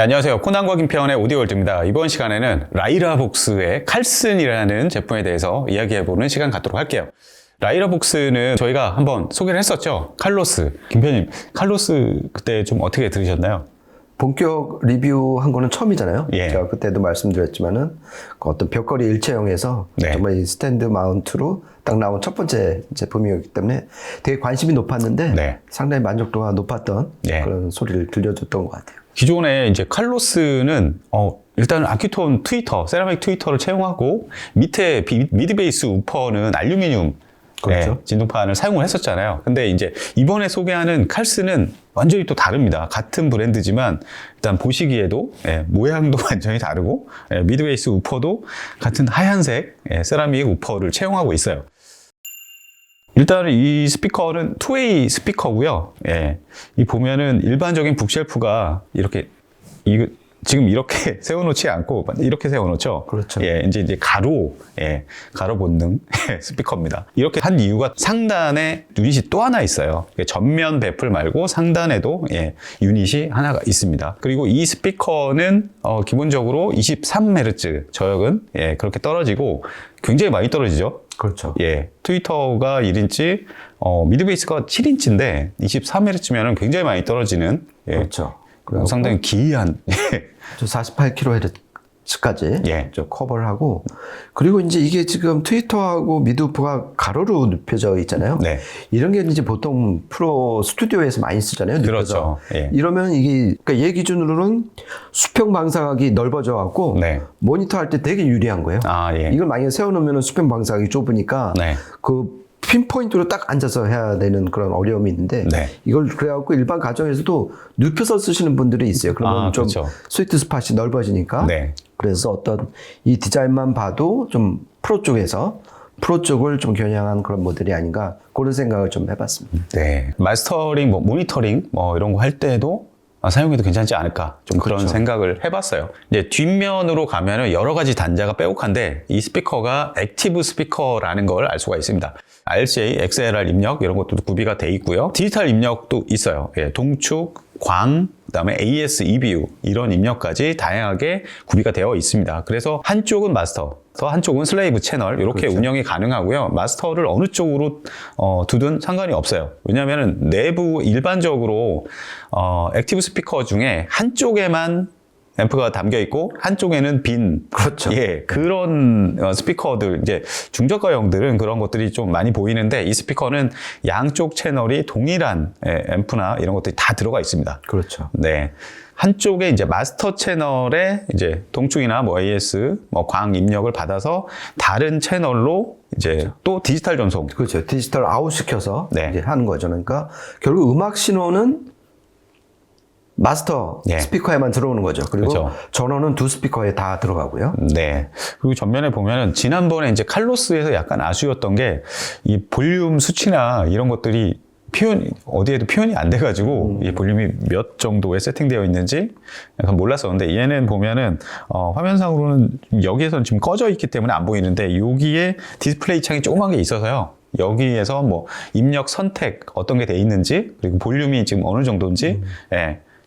네, 안녕하세요. 코난과 김평원의 오디오월드입니다. 이번 시간에는 라이라복스의 칼슨이라는 제품에 대해서 이야기해보는 시간 갖도록 할게요. 라이라복스는 저희가 한번 소개를 했었죠. 칼로스. 김평님, 칼로스 그때 좀 어떻게 들으셨나요? 본격 리뷰한 거는 처음이잖아요. 예. 제가 그때도 말씀드렸지만은 그 어떤 벽걸이 일체형에서 네. 정말 이 스탠드 마운트로 딱 나온 첫 번째 제품이었기 때문에 되게 관심이 높았는데 네. 상당히 만족도가 높았던 네. 그런 소리를 들려줬던 것 같아요. 기존에 이제 칼로스는 일단 아큐톤 트위터, 세라믹 트위터를 채용하고 밑에 미드 베이스 우퍼는 알루미늄 그렇죠. 진동판을 사용을 했었잖아요. 근데 이제 이번에 소개하는 칼슨은 완전히 또 다릅니다. 같은 브랜드지만 일단 보시기에도 모양도 완전히 다르고 미드 베이스 우퍼도 같은 하얀색 세라믹 우퍼를 채용하고 있어요. 일단 이 스피커는 투웨이 스피커고요. 이 보면은 일반적인 북쉘프가 이렇게 지금 이렇게 세워놓지 않고 이렇게 세워놓죠. 그렇죠. 이제 가로 본능 스피커입니다. 이렇게 한 이유가 상단에 유닛이 또 하나 있어요. 전면 배플 말고 상단에도 유닛이 하나가 있습니다. 그리고 이 스피커는 기본적으로 23Hz 저역은 그렇게 떨어지고 굉장히 많이 떨어지죠. 그렇죠. 트위터가 1인치, 미드 베이스가 7인치인데 23Hz면은 굉장히 많이 떨어지는 그렇죠. 상당히 기이한 48kHz까지 커버를 하고, 그리고 이제 이게 지금 트위터하고 미드우프가 가로로 눕혀져 있잖아요. 네. 이런 게 이제 보통 프로 스튜디오에서 많이 쓰잖아요. 눕혀서. 그렇죠. 이러면 이게, 그러니까 얘 기준으로는 수평 방사각이 넓어져 갖고 모니터 할 때 되게 유리한 거예요. 이걸 만약에 세워놓으면 수평 방사각이 좁으니까 그 핀포인트로 딱 앉아서 해야 되는 그런 어려움이 있는데 이걸 그래갖고 일반 가정에서도 눕혀서 쓰시는 분들이 있어요. 그러면 좀 스위트 스팟이 넓어지니까. 그래서 어떤 이 디자인만 봐도 좀 프로 쪽을 좀 겨냥한 그런 모델이 아닌가 그런 생각을 좀 해봤습니다. 마스터링, 모니터링 이런 거 할 때도 사용해도 괜찮지 않을까 좀 그런 생각을 해봤어요. 이제 뒷면으로 가면은 여러 가지 단자가 빼곡한데 이 스피커가 액티브 스피커라는 걸 알 수가 있습니다. RCA, XLR 입력 이런 것도 구비가 돼 있고요. 디지털 입력도 있어요. 동축, 광, 그다음에 AS, EBU 이런 입력까지 다양하게 구비가 되어 있습니다. 그래서 한쪽은 마스터, 한쪽은 슬레이브 채널 이렇게 운영이 가능하고요. 마스터를 어느 쪽으로 두든 상관이 없어요. 왜냐하면 내부 일반적으로 액티브 스피커 중에 한쪽에만 앰프가 담겨 있고 한쪽에는 빈 그런 스피커들, 이제 중저가형들은 그런 것들이 좀 많이 보이는데 이 스피커는 양쪽 채널이 동일한 앰프나 이런 것들이 다 들어가 있습니다. 그렇죠. 한쪽에 이제 마스터 채널에 이제 동축이나 AS, 광 입력을 받아서 다른 채널로 이제 또 디지털 전송. 그렇죠. 디지털 아웃 시켜서 이제 하는 거죠. 그러니까 결국 음악 신호는 마스터 스피커에만 들어오는 거죠. 그리고 전원은 두 스피커에 다 들어가고요. 그리고 전면에 보면은 지난번에 이제 칼로스에서 약간 아쉬웠던 게 이 볼륨 수치나 이런 것들이 어디에도 표현이 안 돼가지고 이 볼륨이 몇 정도에 세팅되어 있는지 약간 몰랐었는데, 얘는 보면은 화면상으로는 여기에서는 지금 꺼져 있기 때문에 안 보이는데 여기에 디스플레이 창이 조그만 게 있어서요. 여기에서 입력 선택 어떤 게 돼 있는지, 그리고 볼륨이 지금 어느 정도인지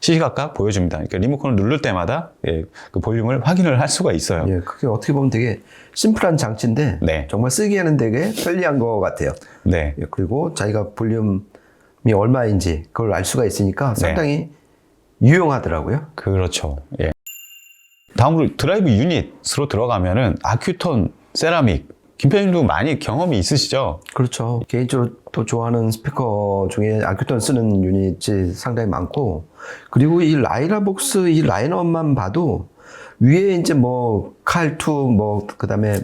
시시각각 보여줍니다. 그러니까 리모컨을 누를 때마다 그 볼륨을 확인을 할 수가 있어요. 그게 어떻게 보면 되게 심플한 장치인데 정말 쓰기에는 되게 편리한 것 같아요. 그리고 자기가 볼륨이 얼마인지 그걸 알 수가 있으니까 상당히 유용하더라고요. 그렇죠. 다음으로 드라이브 유닛으로 들어가면은 아큐톤 세라믹. 김평님도 많이 경험이 있으시죠? 그렇죠. 개인적으로 또 좋아하는 스피커 중에 아큐톤 쓰는 유닛이 상당히 많고, 그리고 이 라이라복스 이 라인업만 봐도 위에 이제 칼2 그다음에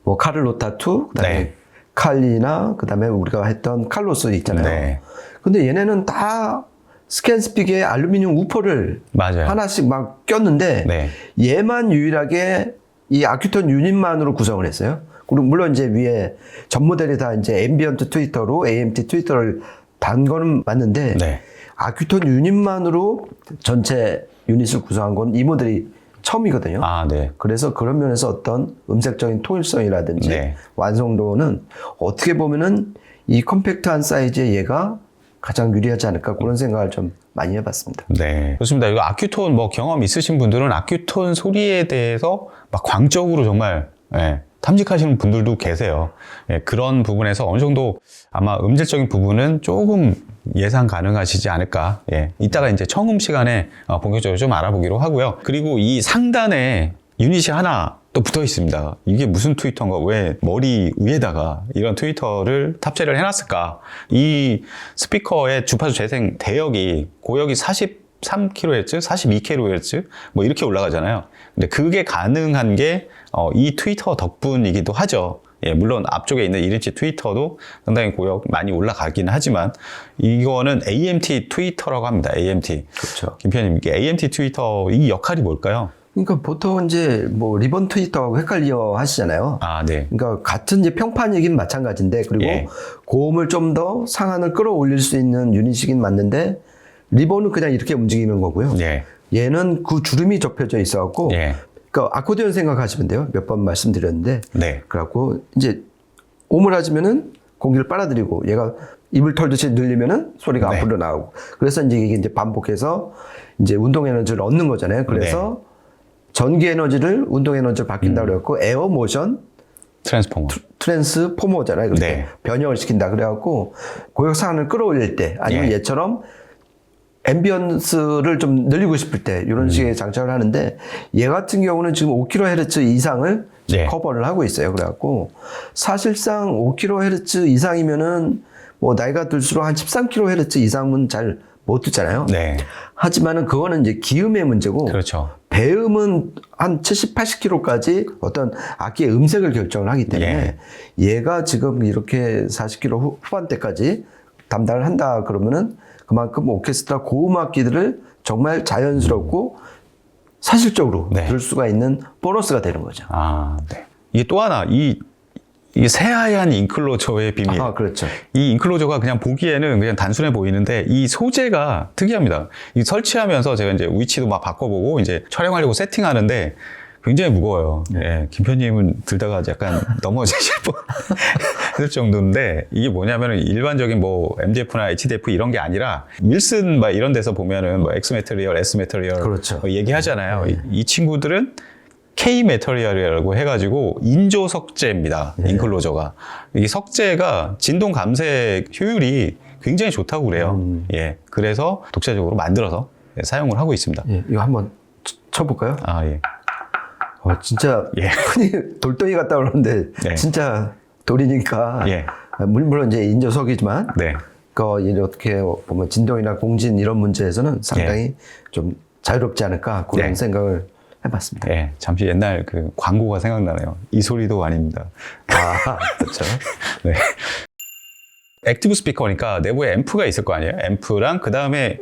카를로타2 그다음에 칼리나 그다음에 우리가 했던 칼로스 있잖아요. 근데 얘네는 다 스캔스픽에 알루미늄 우퍼를 하나씩 막 꼈는데 얘만 유일하게 이 아큐톤 유닛만으로 구성을 했어요. 그리고 물론 이제 위에 전 모델이 다 이제 앰비언트 트위터로 AMT 트위터를 단 거는 맞는데 아큐톤 유닛만으로 전체 유닛을 구성한 건 이 모델이 처음이거든요. 그래서 그런 면에서 어떤 음색적인 통일성이라든지 완성도는 어떻게 보면은 이 컴팩트한 사이즈의 얘가 가장 유리하지 않을까 그런 생각을 좀 많이 해봤습니다. 네. 좋습니다. 이거 아큐톤 뭐 경험 있으신 분들은 아큐톤 소리에 대해서 막 광적으로 정말 예, 탐직하시는 분들도 계세요. 예, 그런 부분에서 어느 정도 아마 음질적인 부분은 조금 예상 가능하시지 않을까. 예, 이따가 이제 청음 시간에 본격적으로 좀 알아보기로 하고요. 그리고 이 상단에 유닛이 하나 또 붙어 있습니다. 이게 무슨 트위터인가? 왜 머리 위에다가 이런 트위터를 탑재를 해놨을까? 이 스피커의 주파수 재생 대역이 고역이 43kHz, 42kHz 뭐 이렇게 올라가잖아요. 근데 그게 가능한 게 이 트위터 덕분이기도 하죠. 예, 물론 앞쪽에 있는 1인치 트위터도 상당히 고역 많이 올라가긴 하지만 이거는 AMT 트위터라고 합니다. AMT. 그렇죠. 김편님, 이게 AMT 트위터 이 역할이 뭘까요? 그러니까 보통 이제 뭐 리본 트위터하고 헷갈려 하시잖아요. 아, 네. 그러니까 같은 이제 평판이긴 마찬가지인데 그리고 예. 고음을 좀 더 상한을 끌어올릴 수 있는 유닛이긴 맞는데 리본은 그냥 이렇게 움직이는 거고요. 예. 얘는 그 주름이 접혀져 있어갖고 예. 그러니까 아코디언 생각하시면 돼요. 몇 번 말씀드렸는데 네. 그래갖고 이제 옴을 하시면은 공기를 빨아들이고 얘가 입을 털듯이 늘리면은 소리가 네. 앞으로 나오고 그래서 이제 이게 이제 반복해서 이제 운동 에너지를 얻는 거잖아요. 그래서 전기 에너지를 운동 에너지로 바뀐다 그래갖고 에어 모션 트랜스포머. 트랜스포머잖아요. 그렇게 네. 변형을 시킨다 그래갖고 고역 상한을 끌어올릴 때 아니면 예. 얘처럼 앰비언스를 좀 늘리고 싶을 때 이런 식의 장착을 하는데 얘 같은 경우는 지금 5kHz 이상을 네. 커버를 하고 있어요. 그래갖고 사실상 5kHz 이상이면은 뭐 나이가 들수록 한 13kHz 이상은 잘 못 듣잖아요. 네. 하지만은 그거는 이제 기음의 문제고 그렇죠. 배음은 한 70, 80kHz까지 어떤 악기의 음색을 결정을 하기 때문에 얘가 지금 이렇게 40kHz 후반대까지 담당을 한다 그러면은 그만큼 오케스트라 고음 악기들을 정말 자연스럽고 사실적으로 네. 들을 수가 있는 보너스가 되는 거죠. 아, 네. 이게 또 하나, 이게 새하얀 인클로저의 비밀. 아, 그렇죠. 이 인클로저가 그냥 보기에는 그냥 단순해 보이는데 이 소재가 특이합니다. 이 설치하면서 제가 이제 위치도 막 바꿔보고 이제 촬영하려고 세팅하는데 굉장히 무거워요. 예, 김편님은 들다가 약간 넘어지실 뻔할 정도인데 이게 뭐냐면은 일반적인 뭐 MDF나 HDF 이런 게 아니라 윌슨 막 이런 데서 보면은 뭐 X 메테리얼, S 메테리얼 그렇죠. 얘기하잖아요. 이 친구들은 K 메터리얼이라고 해가지고 인조 석재입니다. 인클로저가. 이 석재가 진동 감쇄 효율이 굉장히 좋다고 그래요. 예. 그래서 독자적으로 만들어서 사용을 하고 있습니다. 예, 이거 한번 쳐볼까요? 아, 예. 진짜 예. 흔히 돌덩이 같다 그러는데 네. 진짜 돌이니까 예. 물론 이제 인조석이지만 네. 이렇게 보면 진동이나 공진 이런 문제에서는 상당히 좀 자유롭지 않을까 그런 네. 생각을 해봤습니다. 예. 잠시 옛날 그 광고가 생각나네요. 이 소리도 아닙니다. 아, 그렇죠. 네. 액티브 스피커니까 내부에 앰프가 있을 거 아니에요? 앰프랑 그 다음에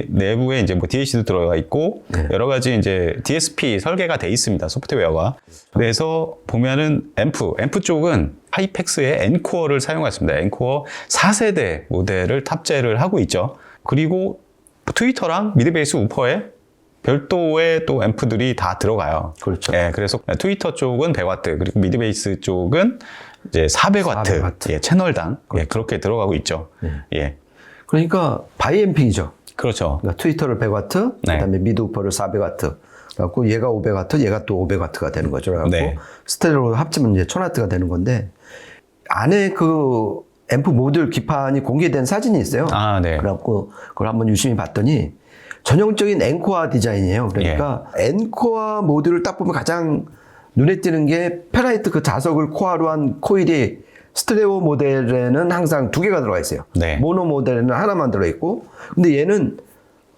내부에 이제 뭐 DAC도 들어가 있고 여러 가지 이제 DSP 설계가 돼 있습니다. 소프트웨어가. 그래서 보면은 앰프 쪽은 하이펙스의 엔코어를 사용했습니다. 엔코어 4세대 모델을 탑재를 하고 있죠. 그리고 트위터랑 미드베이스 우퍼에 별도의 또 앰프들이 다 들어가요. 그렇죠. 예, 그래서 트위터 쪽은 100W, 그리고 미드베이스 쪽은 이제 400W, 400W. 예, 채널당 예, 그렇게 들어가고 있죠. 예, 그러니까 바이앰핑이죠. 그렇죠. 그러니까 트위터를 100W, 네. 그다음에 미드 우퍼를 400W. 그래갖고 얘가 500W, 얘가 또 500W가 되는 거죠. 그래갖고 네. 스테레오로 합치면 이제 1000W가 되는 건데 안에 그 앰프 모듈 기판이 공개된 사진이 있어요. 아, 네. 그래갖고 그걸 한번 유심히 봤더니 전형적인 엔코어 디자인이에요. 그러니까 엔코어 모듈을 딱 보면 가장 눈에 띄는 게 페라이트 그 자석을 코어로 한 코일이 스테레오 모델에는 항상 2개가 들어가 있어요. 네. 모노 모델에는 하나만 들어있고 근데 얘는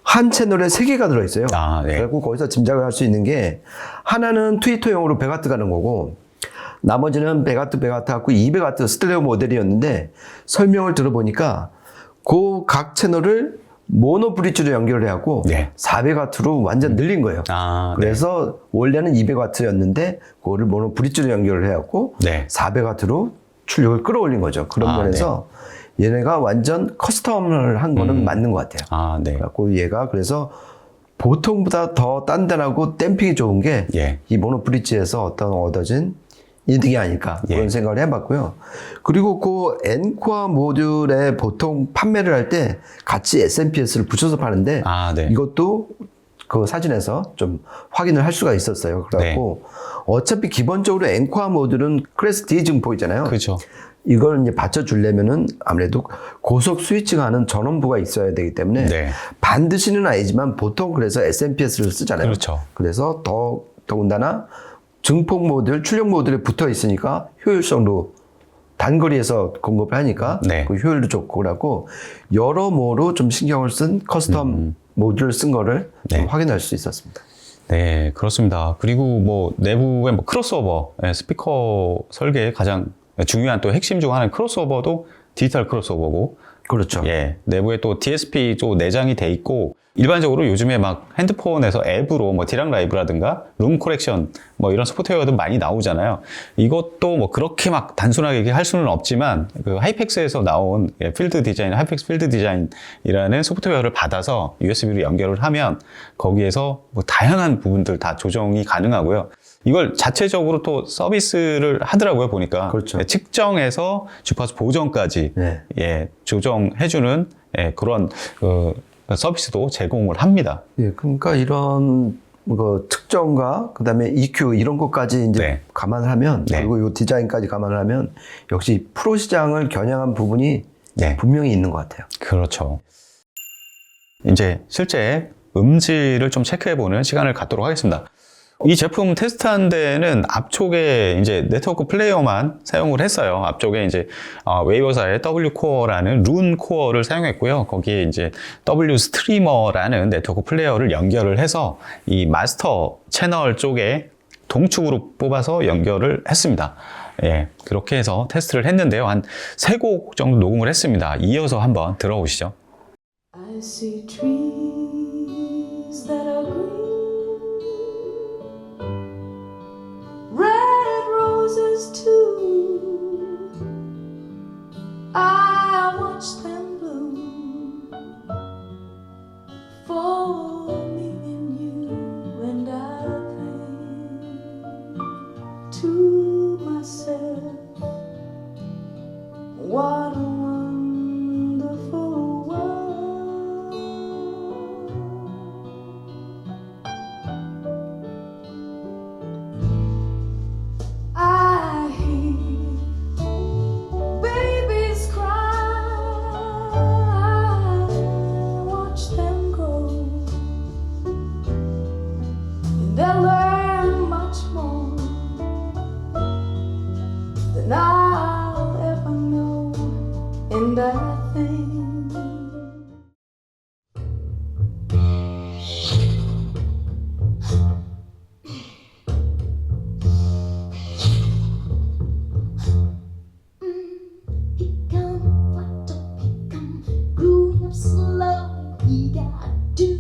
한 채널에 3개가 들어있어요. 아, 네. 그리고 거기서 짐작을 할 수 있는 게 하나는 트위터용으로 100W 가는 거고 나머지는 100W 갖고 200W 스테레오 모델이었는데 설명을 들어보니까 그 각 채널을 모노 브릿지로 연결을 해갖고 네. 400W로 완전 늘린 거예요. 아, 네. 그래서 원래는 200W였는데 그거를 모노 브릿지로 연결을 해갖고 네. 400W로 출력을 끌어올린 거죠. 그런 아, 면에서 얘네가 완전 커스텀을 한 거는 맞는 것 같아요. 아, 네. 그래갖고 얘가 그래서 보통보다 더 단단하고 댐핑이 좋은 게 이 예. 모노 브릿지에서 어떤 얻어진 이득이 아닐까 그런 생각을 해봤고요. 그리고 그 엔코어 모듈에 보통 판매를 할 때 같이 SMPS를 붙여서 파는데 네. 이것도 그 사진에서 좀 확인을 할 수가 있었어요. 그래갖고 어차피 기본적으로 엔코어 모듈은 클래스 D 증폭이잖아요. 그렇죠. 이걸 이제 받쳐주려면은 아무래도 고속 스위칭 하는 전원부가 있어야 되기 때문에 네. 반드시는 아니지만 보통 그래서 SMPS를 쓰잖아요. 그렇죠. 그래서 더군다나 증폭 모듈, 출력 모듈에 붙어 있으니까 효율성도 단거리에서 공급을 하니까 네. 그 효율도 좋고 그래갖고 여러모로 좀 신경을 쓴 커스텀 모듈을 쓴 거를 좀 확인할 수 있었습니다. 네, 그렇습니다. 그리고 뭐 내부에 뭐 크로스오버, 스피커 설계의 가장 중요한 또 핵심 중 하나는 크로스오버도 디지털 크로스오버고, 그렇죠. 예, 내부에 또 DSP 쪽 내장이 돼 있고, 일반적으로 요즘에 막 핸드폰에서 앱으로 뭐 디락 라이브라든가 룸 코렉션 뭐 이런 소프트웨어도 많이 나오잖아요. 이것도 뭐 그렇게 막 단순하게 할 수는 없지만 그 하이펙스에서 나온 필드 디자인, 하이펙스 필드 디자인이라는 소프트웨어를 받아서 USB로 연결을 하면 거기에서 뭐 다양한 부분들 다 조정이 가능하고요. 이걸 자체적으로 또 서비스를 하더라고요, 보니까. 그렇죠. 측정해서 주파수 보정까지 예, 조정해주는 그런 서비스도 제공을 합니다. 예, 그러니까 이런 뭐 특정과 그다음에 EQ 이런 것까지 이제 감안을 하면 그리고 이 디자인까지 감안을 하면 역시 프로 시장을 겨냥한 부분이 분명히 있는 것 같아요. 그렇죠. 이제 실제 음질을 좀 체크해보는 시간을 갖도록 하겠습니다. 이 제품 테스트한 데는 앞쪽에 이제 네트워크 플레이어만 사용을 했어요. 앞쪽에 이제 웨이버사의 W 코어라는 룬 코어를 사용했고요. 거기에 이제 W 스트리머라는 네트워크 플레이어를 연결을 해서 이 마스터 채널 쪽에 동축으로 뽑아서 연결을 했습니다. 예, 그렇게 해서 테스트를 했는데요. 한 3곡 정도 녹음을 했습니다. 이어서 한번 들어보시죠. I see trees that are green, red roses too. I watch them bloom for me and you, and I think to myself, what a wonderful world. I hear babies cry, I watch them grow, and they'll learn much more than I'll ever know, and I think he come flat up, he come growing up slow. He got do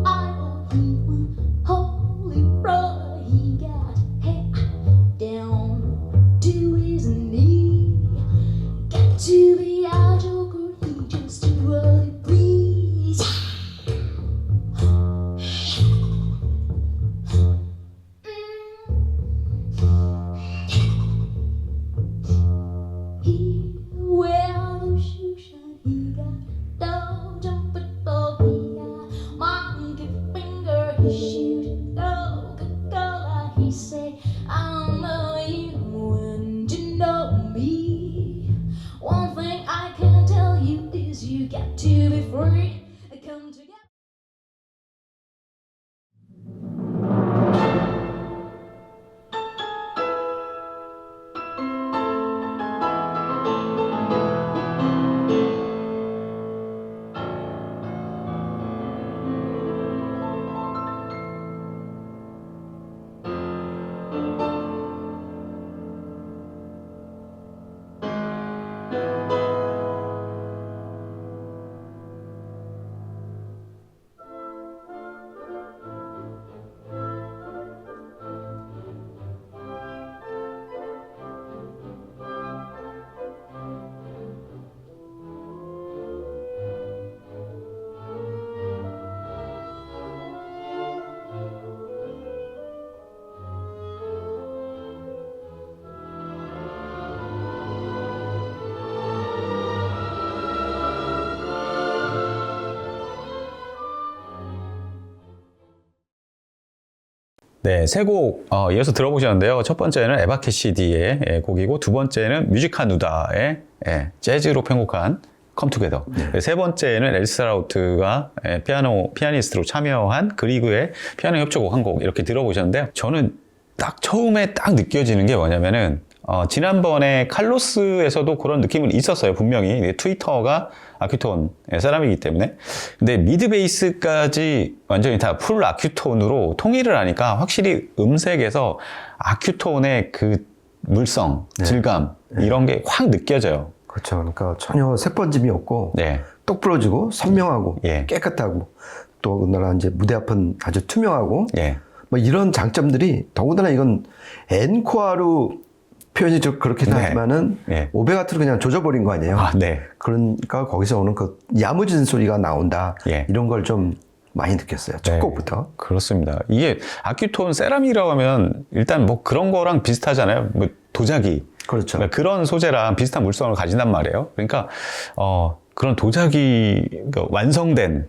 idle, he went holy roll. He got head down to his knee. Got to be our joker, he just do what he please. He wear those shoe shine, he got dog jumping dog, he got monkey finger, he shoot dog color. He say, I know you and you know me. One thing I can tell you is you got to be free. Come together. 네, 세 곡 이어서 들어보셨는데요. 첫 번째는 에바 캐시디의 곡이고 두 번째는 뮤지카 누다의 재즈로 편곡한 Come Together. 세 번째는 엘사 라우트가 피아니스트로 참여한 그리그의 피아노 협주곡 한 곡 이렇게 들어보셨는데요. 저는 딱 처음에 딱 느껴지는 게 뭐냐면은 지난번에 칼로스에서도 그런 느낌은 있었어요. 분명히 트위터가 아큐톤 사람이기 때문에. 근데 미드 베이스까지 완전히 다 풀 아큐톤으로 통일을 하니까 확실히 음색에서 아큐톤의 그 물성, 질감 이런 게 확 느껴져요. 그렇죠. 그러니까 전혀 색번짐이 없고 네. 똑 부러지고 선명하고 예. 깨끗하고 또 그나라 이제 무대 앞은 아주 투명하고 예. 뭐 이런 장점들이 더군다나 이건 엔코아로 표현이 좀 그렇긴 네. 하지만은 예. 오베가트로 그냥 조져버린 거 아니에요. 아, 네. 그러니까 거기서 오는 그 야무진 소리가 나온다. 예. 이런 걸 좀 많이 느꼈어요. 첫 네, 곡부터. 그렇습니다. 이게 아큐톤 세라믹이라고 하면 일단 뭐 그런 거랑 비슷하잖아요. 뭐 도자기. 그렇죠. 그러니까 그런 소재랑 비슷한 물성을 가진단 말이에요. 그러니까 그런 도자기 완성된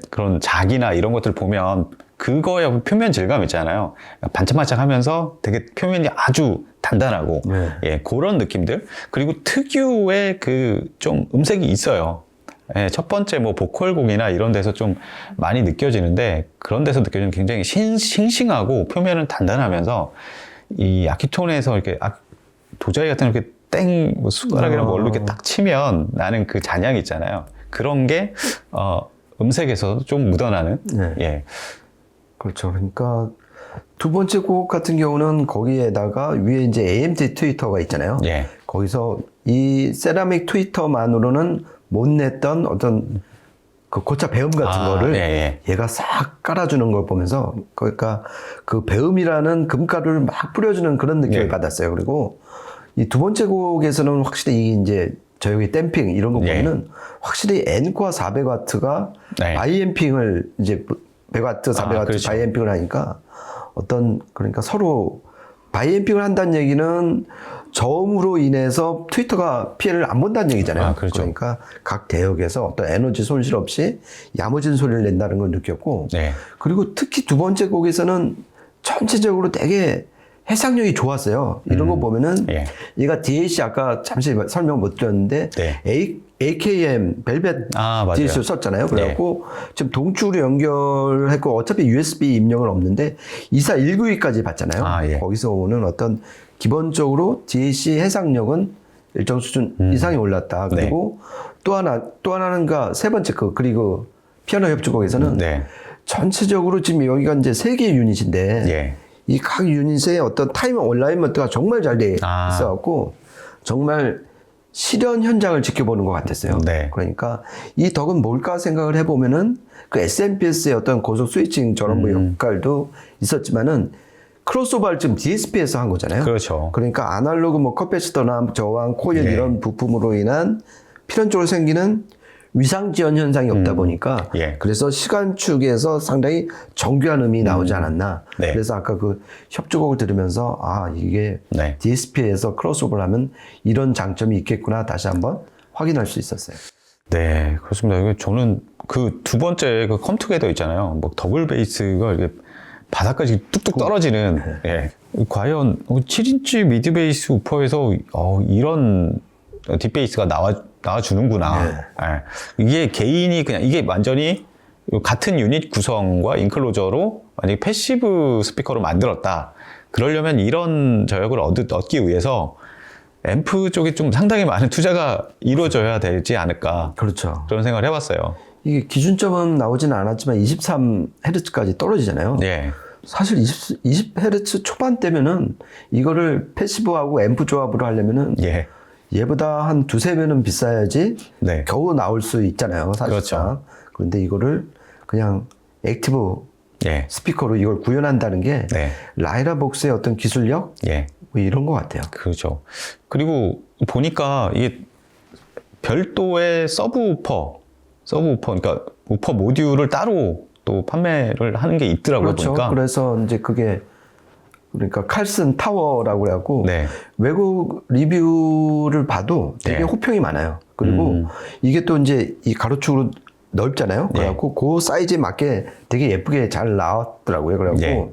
그런 작이나 이런 것들 보면 그거의 표면 질감 있잖아요. 반짝반짝하면서 되게 표면이 아주 단단하고 네. 예, 그런 느낌들. 그리고 특유의 그 좀 음색이 있어요. 예, 첫 번째 뭐 보컬곡이나 이런 데서 좀 많이 느껴지는데 그런 데서 느껴지는 굉장히 싱싱하고 표면은 단단하면서 이 아키톤에서 이렇게 도자기 같은 이렇게 뭐 숟가락이랑 뭘로 이렇게 딱 치면 나는 그 잔향 있잖아요. 그런 게 음색에서 좀 묻어나는. 네. 예. 그렇죠. 그러니까 두 번째 곡 같은 경우는 거기에다가 위에 이제 AMT 트위터가 있잖아요. 예. 거기서 이 세라믹 트위터만으로는 못 냈던 어떤 그 고차 배음 같은 거를 예. 얘가 싹 깔아주는 걸 보면서 그러니까 그 배음이라는 금가루를 막 뿌려주는 그런 느낌을 예. 받았어요. 그리고 이 두 번째 곡에서는 확실히 이제 저기 댐핑 이런 거 예. 보면은 확실히 N과 400W가 네. 바이앰핑을 이제 100W, 400W 그렇죠. 바이앰핑을 하니까 그러니까 서로 바이앰핑을 한다는 얘기는 저음으로 인해서 트위터가 피해를 안 본다는 얘기잖아요. 그렇죠. 그러니까 각 대역에서 어떤 에너지 손실 없이 야무진 소리를 낸다는 걸 느꼈고 네. 그리고 특히 두 번째 곡에서는 전체적으로 되게 해상력이 좋았어요. 이런 거 보면은 예. 얘가 DAC 아까 잠시 설명 못 드렸는데 네. AKM 벨벳 맞아요. DAC를 썼잖아요. 그래갖고 지금 동축으로 연결했고 어차피 USB 입력은 없는데 24192까지 받잖아요. 예. 거기서 오는 어떤 기본적으로 DAC 해상력은 일정 수준 이상이 올랐다. 그리고 또 하나는 세 번째 그리고 피아노 협주곡에서는 네. 전체적으로 지금 여기가 이제 3개의 유닛인데 예. 이 각 유닛의 어떤 타이밍 얼라이먼트가 정말 잘 돼 있어갖고 정말 실현 현장을 지켜보는 것 같았어요. 네. 그러니까 이 덕은 뭘까 생각을 해보면은 그 SMPS의 어떤 고속 스위칭 저런 역할도 있었지만은 크로스오버를 지금 DSP에서 한 거잖아요. 그렇죠. 그러니까 아날로그 뭐 커패시터나 저항, 코일 예. 이런 부품으로 인한 필연적으로 생기는 위상 지연 현상이 없다 보니까 예. 그래서 시간축에서 상당히 정교한 음이 나오지 않았나. 네. 그래서 아까 그 협주곡을 들으면서 이게 네. DSP에서 크로스오버를 하면 이런 장점이 있겠구나 다시 한번 확인할 수 있었어요. 네, 그렇습니다. 저는 그 두 번째 그 컴투게더 있잖아요. 뭐 더블 베이스가 이렇게 바닥까지 뚝뚝 떨어지는. 예. 과연 7인치 미드 베이스 우퍼에서 이런 딥베이스가 나와주는구나. 네. 예. 이게 개인이 그냥 이게 완전히 같은 유닛 구성과 인클로저로 만약에 패시브 스피커로 만들었다. 그러려면 이런 저역을 얻기 위해서 앰프 쪽에 좀 상당히 많은 투자가 이루어져야 되지 않을까. 그렇죠. 그런 생각을 해봤어요. 이게 기준점은 나오지는 않았지만 23Hz까지 떨어지잖아요. 예. 사실 20Hz 초반 때면은 이거를 패시브하고 앰프 조합으로 하려면은 예. 얘보다 한 두세 배는 비싸야지 네. 겨우 나올 수 있잖아요. 사실상. 그렇죠. 그런데 이거를 그냥 액티브 예. 스피커로 이걸 구현한다는 게 네. 라이라복스의 어떤 기술력 예. 뭐 이런 것 같아요. 그렇죠. 그리고 보니까 이게 별도의 서브우퍼, 그러니까 우퍼 모듈을 따로 또 판매를 하는 게 있더라고요. 그렇죠. 보니까. 그래서 이제 그게 그러니까 칼슨 타워라고 그래갖고 네. 외국 리뷰를 봐도 되게 네. 호평이 많아요. 그리고 이게 또 이제 이 가로축으로 넓잖아요. 그래갖고 그 사이즈에 맞게 되게 예쁘게 잘 나왔더라고요. 그래갖고 예.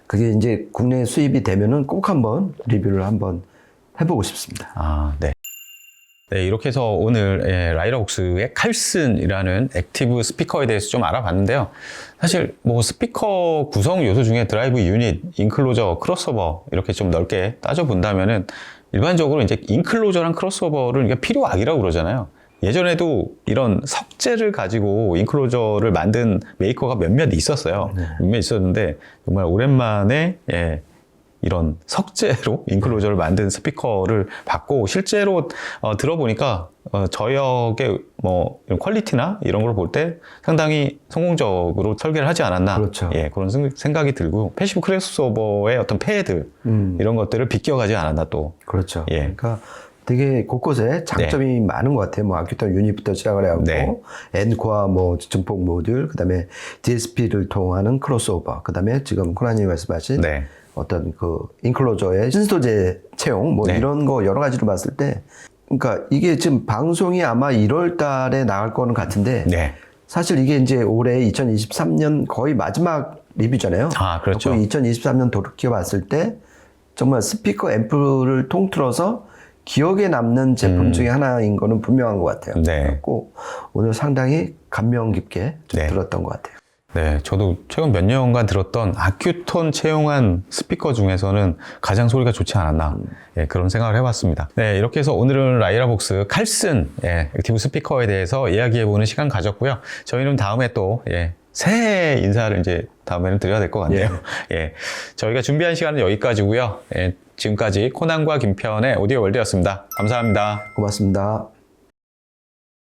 그게 이제 국내 수입이 되면은 꼭 한번 리뷰를 한번 해보고 싶습니다. 아, 네. 네, 이렇게 해서 오늘 라이라복스의 칼슨이라는 액티브 스피커에 대해서 좀 알아봤는데요. 사실 뭐 스피커 구성 요소 중에 드라이브 유닛, 인클로저, 크로스오버 이렇게 좀 넓게 따져본다면은 일반적으로 이제 인클로저랑 크로스오버를 이게 필요악이라고 그러잖아요. 예전에도 이런 석재를 가지고 인클로저를 만든 메이커가 몇몇 있었어요. 몇몇 있었는데 정말 오랜만에 이런 석재로 인클로저를 만든 스피커를 받고 실제로 들어보니까 저역의 뭐 이런 퀄리티나 이런 걸 볼 때 상당히 성공적으로 설계를 하지 않았나 그렇죠. 그런 생각이 들고 패시브 크로스오버의 어떤 폐해들 이런 것들을 비껴가지 않았나 또 그렇죠. 예. 그러니까 되게 곳곳에 장점이 많은 것 같아요. 뭐 아큐톤 유닛부터 시작을 해갖고 네. 엔코어 뭐 증폭 모듈, 그다음에 DSP를 통하는 크로스오버, 그다음에 지금 코나님 말씀하신 네. 어떤 그 인클로저의 신소재 채용 뭐 네. 이런 거 여러 가지로 봤을 때, 그러니까 이게 지금 방송이 아마 1월 달에 나갈 거는 같은데 네. 사실 이게 이제 올해 2023년 거의 마지막 리뷰잖아요. 아, 그렇죠. 2023년 돌이켜 봤을 때 정말 스피커 앰프를 통틀어서 기억에 남는 제품 중에 하나인 거는 분명한 것 같아요. 네. 그래갖고 오늘 상당히 감명 깊게 좀 네. 들었던 것 같아요. 네, 저도 최근 몇 년간 들었던 아큐톤 채용한 스피커 중에서는 가장 소리가 좋지 않았나 그런 생각을 해봤습니다. 네, 이렇게 해서 오늘은 라이라복스 칼슨 액티브 스피커에 대해서 이야기해보는 시간 가졌고요. 저희는 다음에 또 새해 인사를 이제 다음에는 드려야 될 것 같네요. 저희가 준비한 시간은 여기까지고요. 지금까지 코난과 김편의 오디오 월드였습니다. 감사합니다. 고맙습니다.